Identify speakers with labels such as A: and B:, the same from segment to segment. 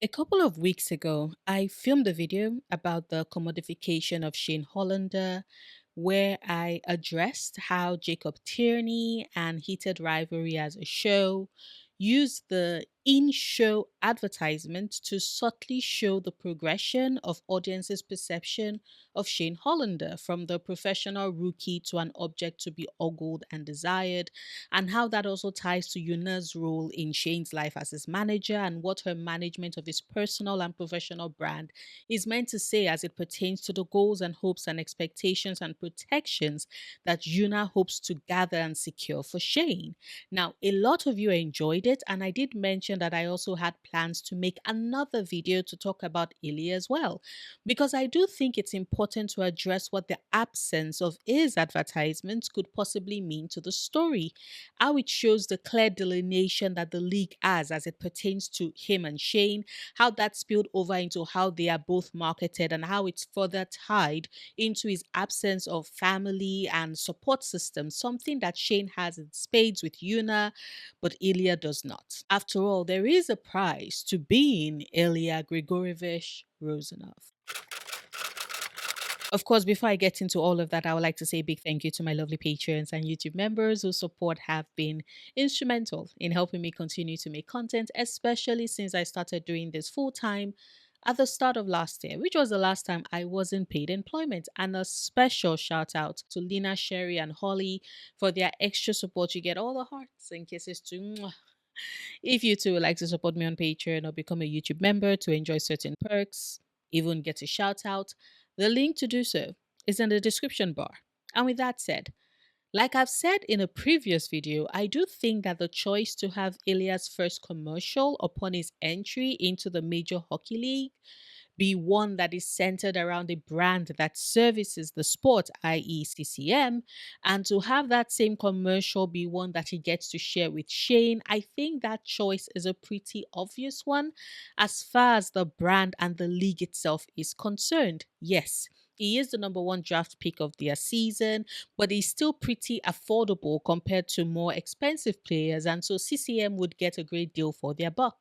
A: A couple of weeks ago, I filmed a video about the commodification of Shane Hollander, where I addressed how Jacob Tierney and Heated Rivalry as a show used the in show advertisement to subtly show the progression of audiences' perception of Shane Hollander from the professional rookie to an object to be ogled and desired, and how that also ties to Yuna's role in Shane's life as his manager and what her management of his personal and professional brand is meant to say as it pertains to the goals and hopes and expectations and protections that Yuna hopes to gather and secure for Shane. Now, a lot of you enjoyed it, and I did mention that I also had plans to make another video to talk about Ilya as well, because I do think it's important to address what the absence of his advertisements could possibly mean to the story, how it shows the clear delineation that the league has as it pertains to him and Shane, how that spilled over into how they are both marketed, and how it's further tied into his absence of family and support system, something that Shane has in spades with Yuna, but Ilya does not. After all, there is a price to being Ilya Grigorievich Rozanov. Of course, before I get into all of that, I would like to say a big thank you to my lovely patrons and YouTube members whose support have been instrumental in helping me continue to make content, especially since I started doing this full time at the start of last year, which was the last time I was in paid employment. And a special shout out to Lena, Sherry, and Holly for their extra support. You get all the hearts and kisses too. Mwah. If you too would like to support me on Patreon or become a YouTube member to enjoy certain perks, even get a shout out, the link to do so is in the description bar. And with that said, like I've said in a previous video, I do think that the choice to have Ilya's first commercial upon his entry into the Major Hockey League be one that is centered around a brand that services the sport, i.e., CCM, and to have that same commercial be one that he gets to share with Shane, I think that choice is a pretty obvious one as far as the brand and the league itself is concerned. Yes, he is the number one draft pick of their season, but he's still pretty affordable compared to more expensive players, and so CCM would get a great deal for their buck.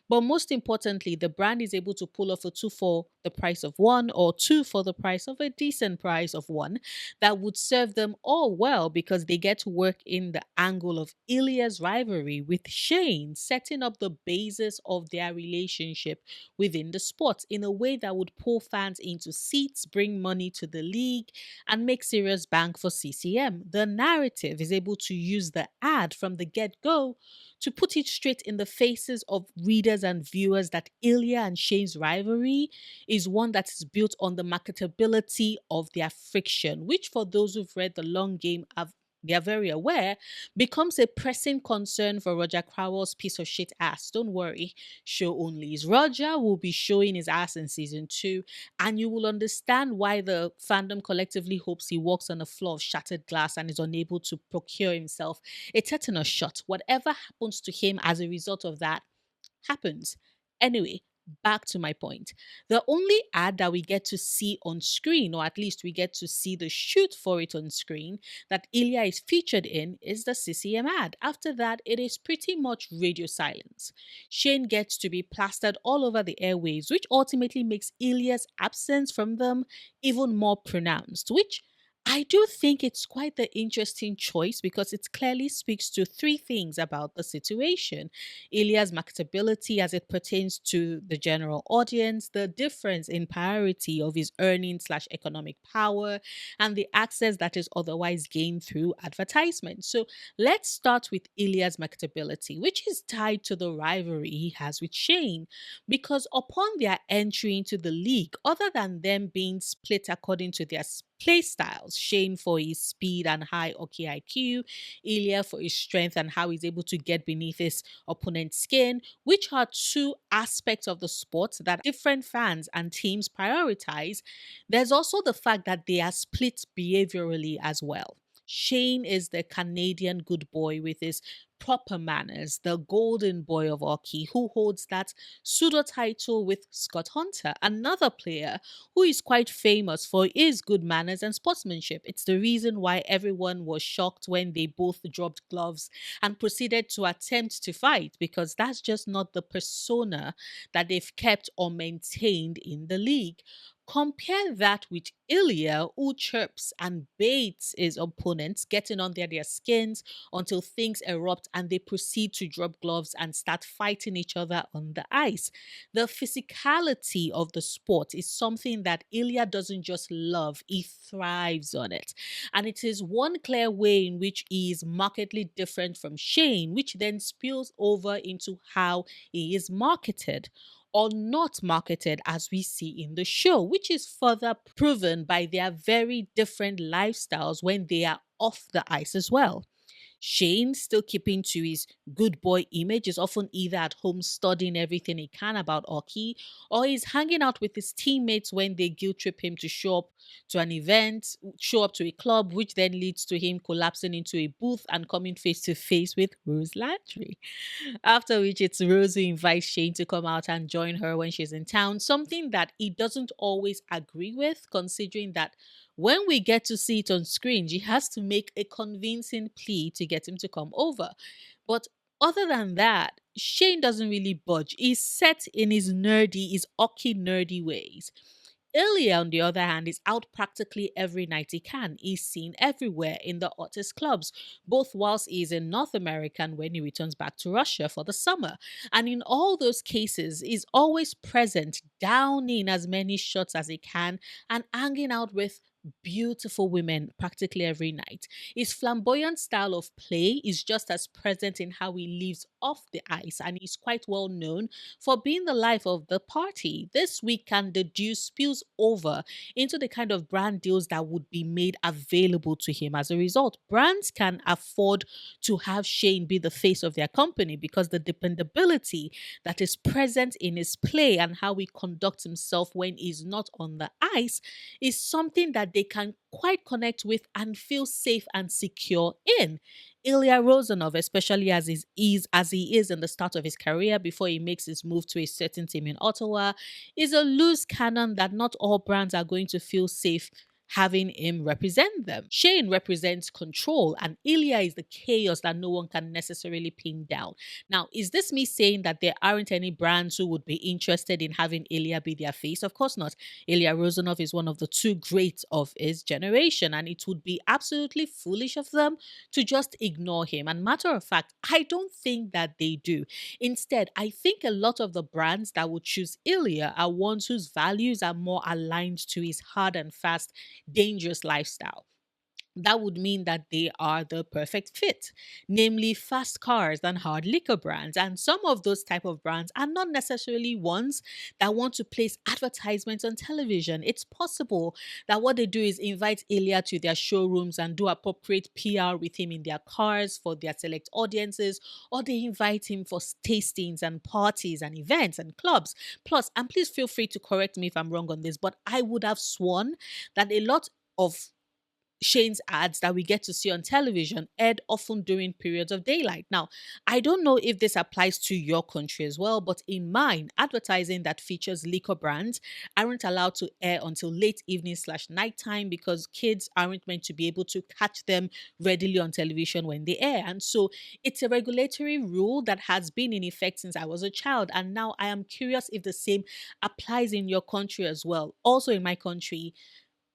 A: But most importantly, the brand is able to pull off a two for the price of one or two for the price of a decent price of one that would serve them all well because they get to work in the angle of Ilya's rivalry with Shane, setting up the basis of their relationship within the sport in a way that would pull fans into seats, bring money to the league, and make serious bank for CCM. The narrative is able to use the ad from the get go to put it straight in the faces of readers and viewers that Ilya and Shane's rivalry is one that is built on the marketability of their friction, which for those who've read the long game have they are very aware, becomes a pressing concern for Roger Crowell's piece of shit ass. Don't worry, show onlys. Roger will be showing his ass in season 2, and you will understand why the fandom collectively hopes he walks on a floor of shattered glass and is unable to procure himself a tetanus shot. Whatever happens to him as a result of that happens. Anyway, back to my point. The only ad that we get to see on screen, or at least we get to see the shoot for it on screen, that Ilya is featured in is the CCM ad. After that, it is pretty much radio silence. Shane gets to be plastered all over the airwaves, which ultimately makes Ilya's absence from them even more pronounced, which I do think it's quite the interesting choice because it clearly speaks to three things about the situation: Ilya's marketability as it pertains to the general audience, the difference in priority of his earning slash economic power, and the access that is otherwise gained through advertisement. So let's start with Ilya's marketability, which is tied to the rivalry he has with Shane. Because upon their entry into the league, other than them being split according to their play styles, Shane for his speed and high hockey IQ, Ilya for his strength and how he's able to get beneath his opponent's skin, which are two aspects of the sport that different fans and teams prioritize. There's also the fact that they are split behaviorally as well. Shane is the Canadian good boy with his proper manners, the golden boy of hockey, who holds that pseudo title with Scott Hunter, another player who is quite famous for his good manners and sportsmanship. It's the reason why everyone was shocked when they both dropped gloves and proceeded to attempt to fight, because that's just not the persona that they've kept or maintained in the league. Compare that with Ilya, who chirps and baits his opponents, getting under their skins until things erupt and they proceed to drop gloves and start fighting each other on the ice. The physicality of the sport is something that Ilya doesn't just love, he thrives on it. And it is one clear way in which he is markedly different from Shane, which then spills over into how he is marketed or not marketed as we see in the show, which is further proven by their very different lifestyles when they are off the ice as well. Shane, still keeping to his good boy image, is often either at home studying everything he can about hockey, or he's hanging out with his teammates when they guilt trip him to show up to an event, show up to a club, which then leads to him collapsing into a booth and coming face to face with Rose Landry. After which, it's Rose who invites Shane to come out and join her when she's in town, something that he doesn't always agree with, considering that when we get to see it on screen, she has to make a convincing plea to get him to come over. But other than that, Shane doesn't really budge. He's set in his hockey nerdy ways. Ilya, on the other hand, is out practically every night he can. He's seen everywhere in the hottest clubs, both whilst he's in North America and when he returns back to Russia for the summer. And in all those cases, he's always present, down in as many shots as he can, and hanging out with beautiful women practically every night. His flamboyant style of play is just as present in how he lives off the ice, and he's quite well known for being the life of the party. This weekend, the juice spills over into the kind of brand deals that would be made available to him. As a result, brands can afford to have Shane be the face of their company because the dependability that is present in his play and how he conducts himself when he's not on the ice is something that they can quite connect with and feel safe and secure in. Ilya Rozanov, especially as he is in the start of his career before he makes his move to a certain team in Ottawa, is a loose cannon that not all brands are going to feel safe having him represent them. Shane represents control, and Ilya is the chaos that no one can necessarily pin down. Now, is this me saying that there aren't any brands who would be interested in having Ilya be their face? Of course not. Ilya Rozanov is one of the two greats of his generation, and it would be absolutely foolish of them to just ignore him. And matter of fact, I don't think that they do. Instead, I think a lot of the brands that would choose Ilya are ones whose values are more aligned to his hard and fast, dangerous lifestyle. That would mean that they are the perfect fit, namely fast cars and hard liquor brands. And some of those type of brands are not necessarily ones that want to place advertisements on television. It's possible that what they do is invite Ilya to their showrooms and do appropriate PR with him in their cars for their select audiences, or they invite him for tastings and parties and events and clubs. Plus, and please feel free to correct me if I'm wrong on this, but I would have sworn that a lot of Shane's ads that we get to see on television aired often during periods of daylight. Now, I don't know if this applies to your country as well, but in mine, advertising that features liquor brands aren't allowed to air until late evening slash nighttime because kids aren't meant to be able to catch them readily on television when they air. And so it's a regulatory rule that has been in effect since I was a child. And now I am curious if the same applies in your country as well. Also, in my country,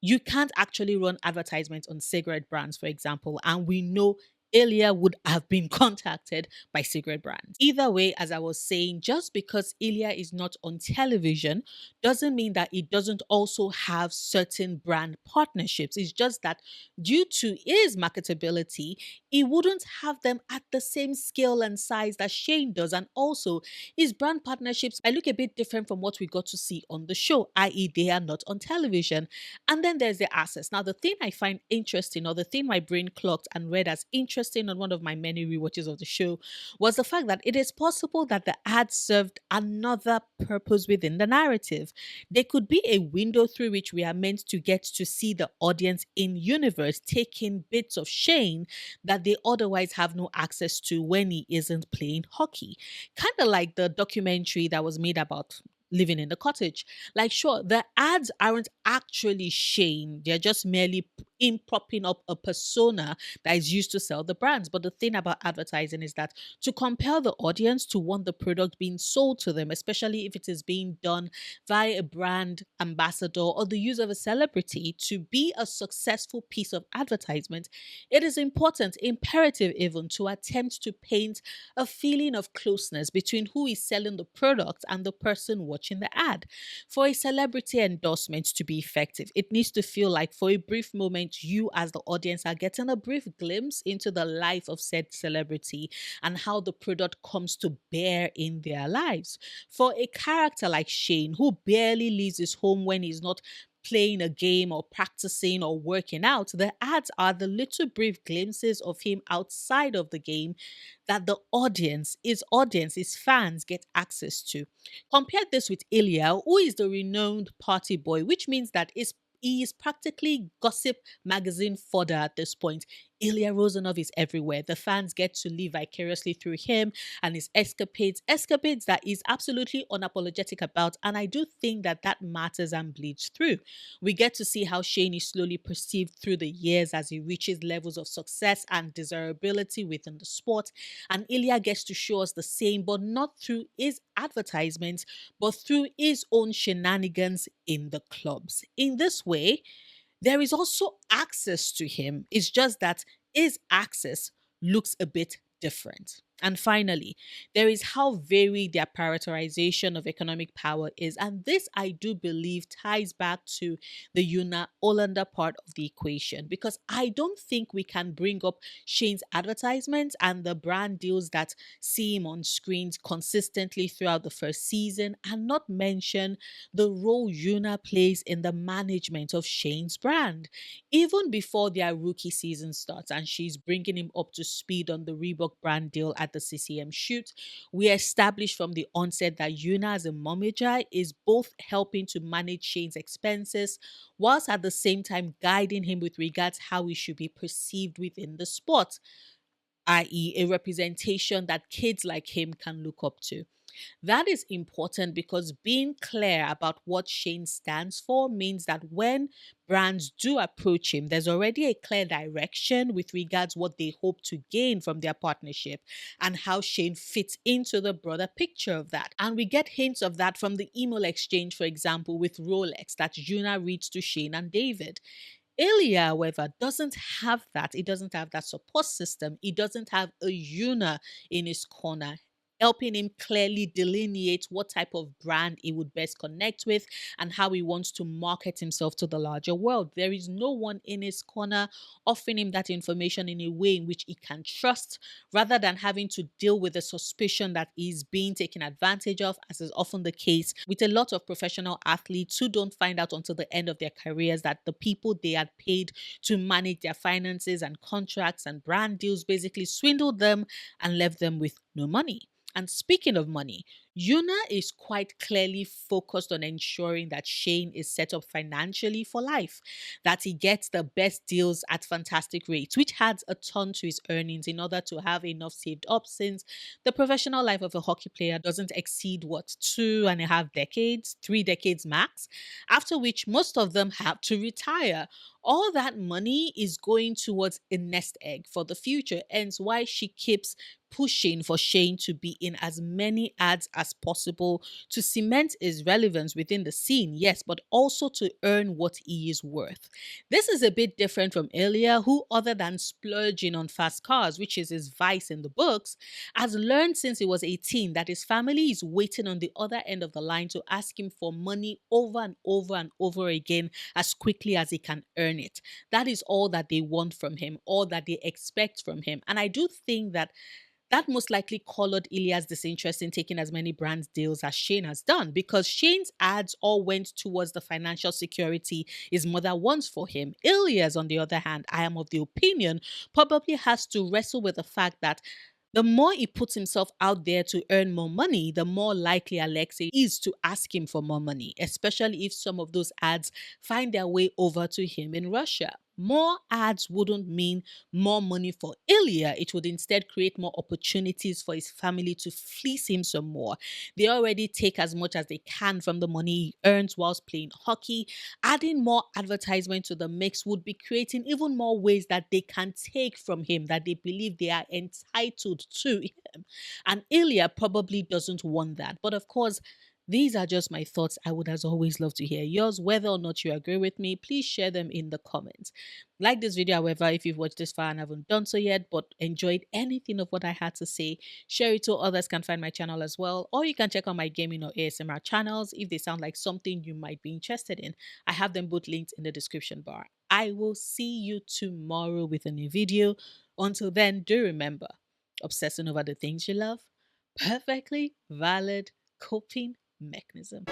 A: you can't actually run advertisements on cigarette brands, for example. And we know Ilya would have been contacted by cigarette brands. Either way, as I was saying, just because Ilya is not on television doesn't mean that he doesn't also have certain brand partnerships. It's just that due to his marketability, he wouldn't have them at the same scale and size that Shane does. And also, his brand partnerships I look a bit different from what we got to see on the show, i.e., they are not on television. And then there's the access. Now, the thing I find interesting, or the thing my brain clocked and read as interesting interesting on one of my many rewatches of the show was the fact that it is possible that the ad served another purpose within the narrative. They could be a window through which we are meant to get to see the audience in universe taking bits of Shane that they otherwise have no access to when he isn't playing hockey. Kind of like the documentary that was made about living in the cottage. Like, sure, the ads aren't actually Shane. They're just merely in propping up a persona that is used to sell the brands. But the thing about advertising is that to compel the audience to want the product being sold to them, especially if it is being done via a brand ambassador or the use of a celebrity to be a successful piece of advertisement, it is important, imperative even, to attempt to paint a feeling of closeness between who is selling the product and the person watching the ad. For a celebrity endorsement to be effective, it needs to feel like for a brief moment, you as the audience are getting a brief glimpse into the life of said celebrity and how the product comes to bear in their lives. For a character like Shane, who barely leaves his home when he's not playing a game or practicing or working out, the ads are the little brief glimpses of him outside of the game that the audience, his fans get access to. Compare this with Ilya, who is the renowned party boy, which means that he is practically gossip magazine fodder at this point. Ilya Rozanov is everywhere. The fans get to live vicariously through him and his escapades that he's absolutely unapologetic about. And I do think that that matters and bleeds through. We get to see how Shane is slowly perceived through the years as he reaches levels of success and desirability within the sport. And Ilya gets to show us the same, but not through his advertisements, but through his own shenanigans in the clubs. In this way, there is also access to him. It's just that his access looks a bit different. And finally, there is how varied their prioritization of economic power is. And this, I do believe, ties back to the Yuna Olander part of the equation, because I don't think we can bring up Shane's advertisements and the brand deals that see him on screens consistently throughout the first season and not mention the role Yuna plays in the management of Shane's brand. Even before their rookie season starts and she's bringing him up to speed on the Reebok brand deal at the CCM shoot, we established from the onset that Yuna as a momager is both helping to manage Shane's expenses whilst at the same time guiding him with regards how he should be perceived within the sport, i.e., a representation that kids like him can look up to. That is important because being clear about what Shane stands for means that when brands do approach him, there's already a clear direction with regards what they hope to gain from their partnership and how Shane fits into the broader picture of that. And we get hints of that from the email exchange, for example, with Rolex that Juna reads to Shane and David. Ilya, however, doesn't have that. He doesn't have that support system. He doesn't have a Yuna in his corner, helping him clearly delineate what type of brand he would best connect with and how he wants to market himself to the larger world. There is no one in his corner offering him that information in a way in which he can trust, rather than having to deal with the suspicion that he's being taken advantage of, as is often the case with a lot of professional athletes who don't find out until the end of their careers that the people they had paid to manage their finances and contracts and brand deals basically swindled them and left them with no money. And speaking of money, Yuna is quite clearly focused on ensuring that Shane is set up financially for life, that he gets the best deals at fantastic rates, which adds a ton to his earnings in order to have enough saved up, since the professional life of a hockey player doesn't exceed what, 2.5 decades, 3 decades max, after which most of them have to retire. All that money is going towards a nest egg for the future, hence why she keeps pushing for Shane to be in as many ads as possible to cement his relevance within the scene, yes, but also to earn what he is worth. This is a bit different from Ilya, who, other than splurging on fast cars, which is his vice in the books, has learned since he was 18 that his family is waiting on the other end of the line to ask him for money over and over and over again as quickly as he can earn it. That is all that they want from him, all that they expect from him. And I do think that That most likely colored Ilya's disinterest in taking as many brand deals as Shane has done, because Shane's ads all went towards the financial security his mother wants for him. Ilya's, on the other hand, I am of the opinion, probably has to wrestle with the fact that the more he puts himself out there to earn more money, the more likely Alexei is to ask him for more money, especially if some of those ads find their way over to him in Russia. More ads wouldn't mean more money for Ilya. It would instead create more opportunities for his family to fleece him some more. They already take as much as they can from the money he earns whilst playing hockey. Adding more advertisement to the mix would be creating even more ways that they can take from him, that they believe they are entitled to him. And Ilya probably doesn't want that. But of course, these are just my thoughts. I would, as always, love to hear yours. Whether or not you agree with me, please share them in the comments. Like this video, however, if you've watched this far and haven't done so yet, but enjoyed anything of what I had to say, share it so others can find my channel as well. Or you can check out my gaming or ASMR channels if they sound like something you might be interested in. I have them both linked in the description bar. I will see you tomorrow with a new video. Until then, do remember, obsessing over the things you love, perfectly valid coping mechanism.